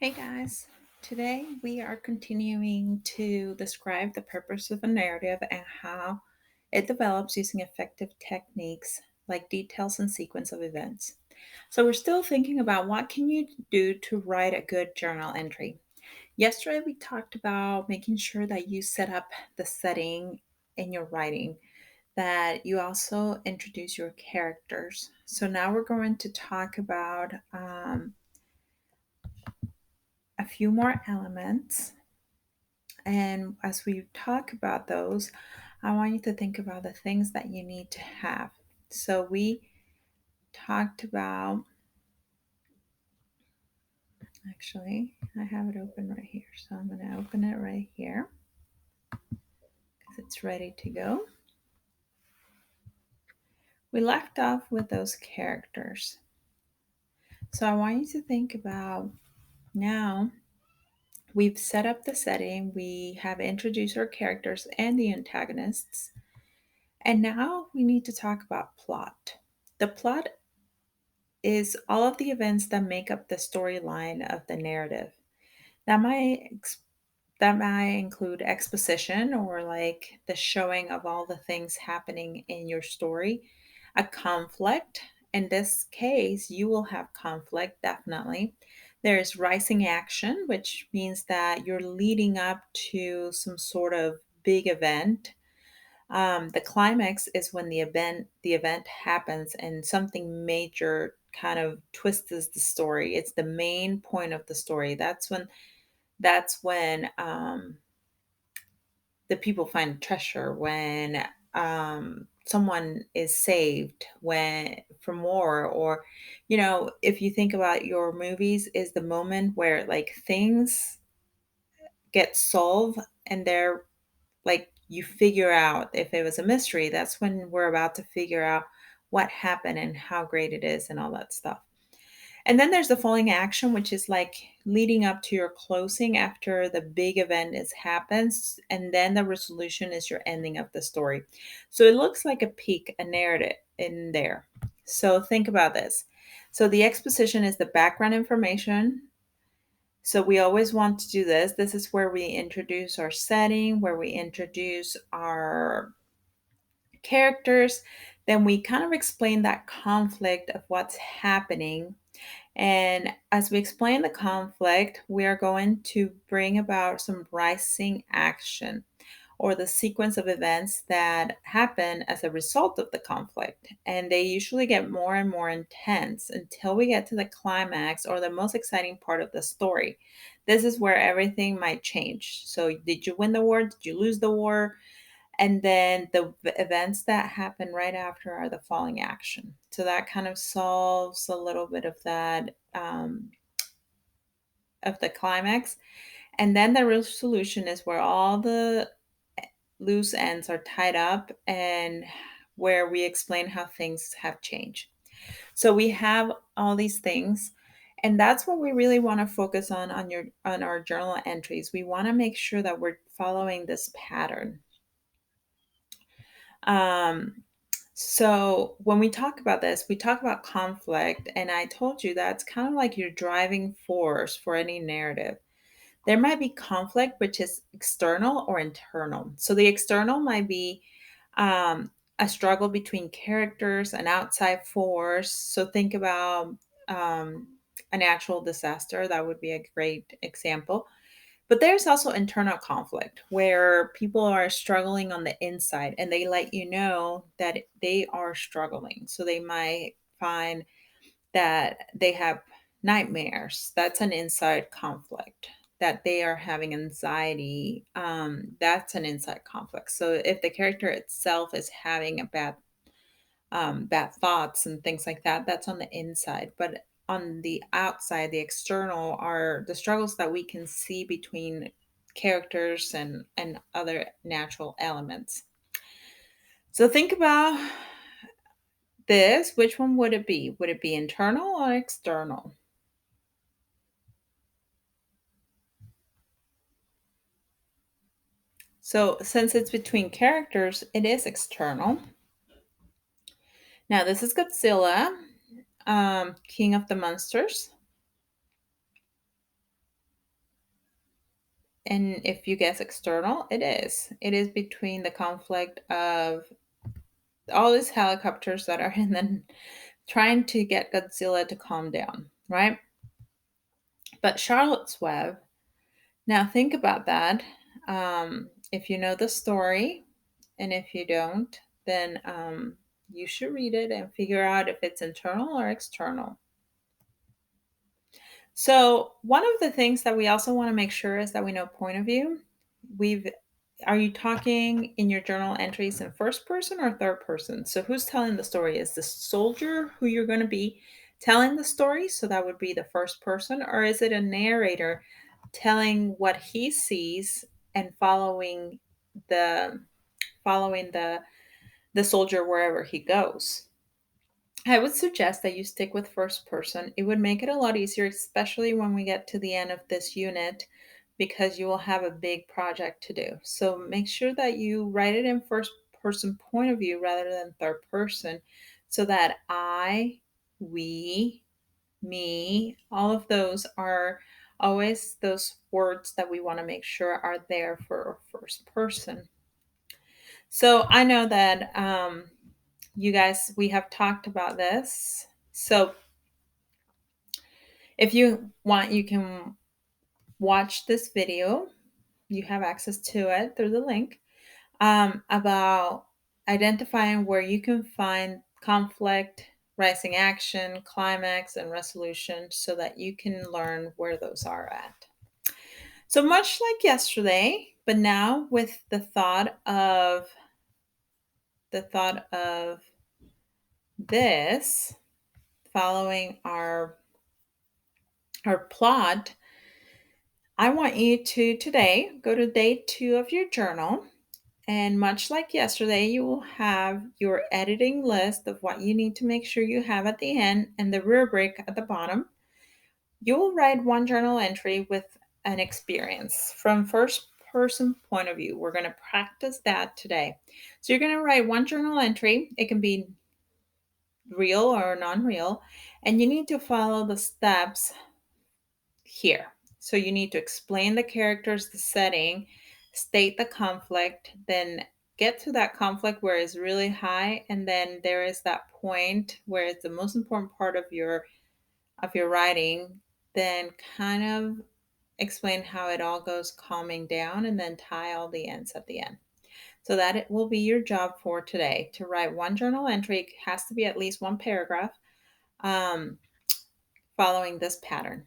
Hey guys, today we are continuing to describe the purpose of a narrative and how it develops using effective techniques like details and sequence of events. So we're still thinking about what can you do to write a good journal entry. Yesterday we talked about making sure that you set up the setting in your writing, that you also introduce your characters. So now we're going to talk about a few more elements. And as we talk about those, I want you to think about the things that you need to have. So we talked about, actually, I have it open right here. So I'm going to open it right here because it's ready to go. We left off with those characters. So I want you to think about now we've set up the setting, we have introduced our characters and the antagonists, and now we need to talk about plot. The plot is all of the events that make up the storyline of the narrative. That might that might include exposition or like the showing of all the things happening in your story, a conflict. In this case, you will have conflict definitely. There's rising action, which means that you're leading up to some sort of big event. The climax is when the event happens and something major kind of twists the story. It's the main point of the story. That's when the people find treasure, when someone is saved when from war, or if you think about your movies, is the moment where like things get solved and they're like you figure out if it was a mystery. That's when we're about to figure out what happened and how great it is and all that stuff. And then there's the falling action, which is like leading up to your closing after the big event is happens, and then the resolution is your ending of the story. So it looks like a peak, a narrative in there. So think about this. So the exposition is the background information. So we always want to do this. This is where we introduce our setting, where we introduce our characters. Then we kind of explain that conflict of what's happening. And as we explain the conflict, we are going to bring about some rising action or the sequence of events that happen as a result of the conflict. And they usually get more and more intense until we get to the climax or the most exciting part of the story. This is where everything might change. So, did you win the war? Did you lose the war? And then the events that happen right after are the falling action. So that kind of solves a little bit of that of the climax. And then the real solution is where all the loose ends are tied up and where we explain how things have changed. So we have all these things, and that's what we really want to focus on our journal entries. We want to make sure that we're following this pattern. Um, so when we talk about this, we talk about conflict, and I told you that's kind of like your driving force for any narrative. There might be conflict, which is external or internal. So the external might be a struggle between characters, an outside force. So think about a natural disaster. That would be a great example. But there's also internal conflict where people are struggling on the inside and they let you know that they are struggling. So they might find that they have nightmares. That's an inside conflict. That they are having anxiety. That's an inside conflict. So if the character itself is having a bad thoughts and things like that, that's on the inside. But on the outside, the external are the struggles that we can see between characters and other natural elements. So think about this. Which one would it be? Would it be internal or external? So since it's between characters, it is external. Now this is Godzilla, King of the Monsters. And if you guess external, it is. It is between the conflict of all these helicopters that are in the trying to get Godzilla to calm down, right? But Charlotte's Web, now think about that. If you know the story, and if you don't, then you should read it and figure out if it's internal or external. So, one of the things that we also want to make sure is that we know point of view. We've Are you talking in your journal entries in first person or third person? So, who's telling the story? Is the soldier who you're going to be telling the story? So, that would be the first person, or is it a narrator telling what he sees and the following the soldier wherever he goes? I would suggest that you stick with first person. It would make it a lot easier, especially when we get to the end of this unit, because you will have a big project to do. So make sure that you write it in first person point of view rather than third person, so that I, we, me, all of those are always those words that we want to make sure are there for first person. So I know that you guys, we have talked about this. So if you want, you can watch this video. You have access to it through the link, about identifying where you can find conflict, rising action, climax, and resolution, so that you can learn where those are at. So much like yesterday, but now with the thought of this following our plot, I want you to today go to day 2 of your journal. And much like yesterday, you will have your editing list of what you need to make sure you have at the end and the rubric at the bottom. You will write one journal entry with an experience from first person point of view. We're going to practice that today. So you're going to write one journal entry. It can be real or non real, and you need to follow the steps here. So you need to explain the characters, the setting, state the conflict, then get to that conflict where it's really high, and then there is that point where it's the most important part of your writing. Then kind of explain how it all goes calming down, and then tie all the ends at the end. So that it will be your job for today to write one journal entry. It has to be at least one paragraph, um, following this pattern.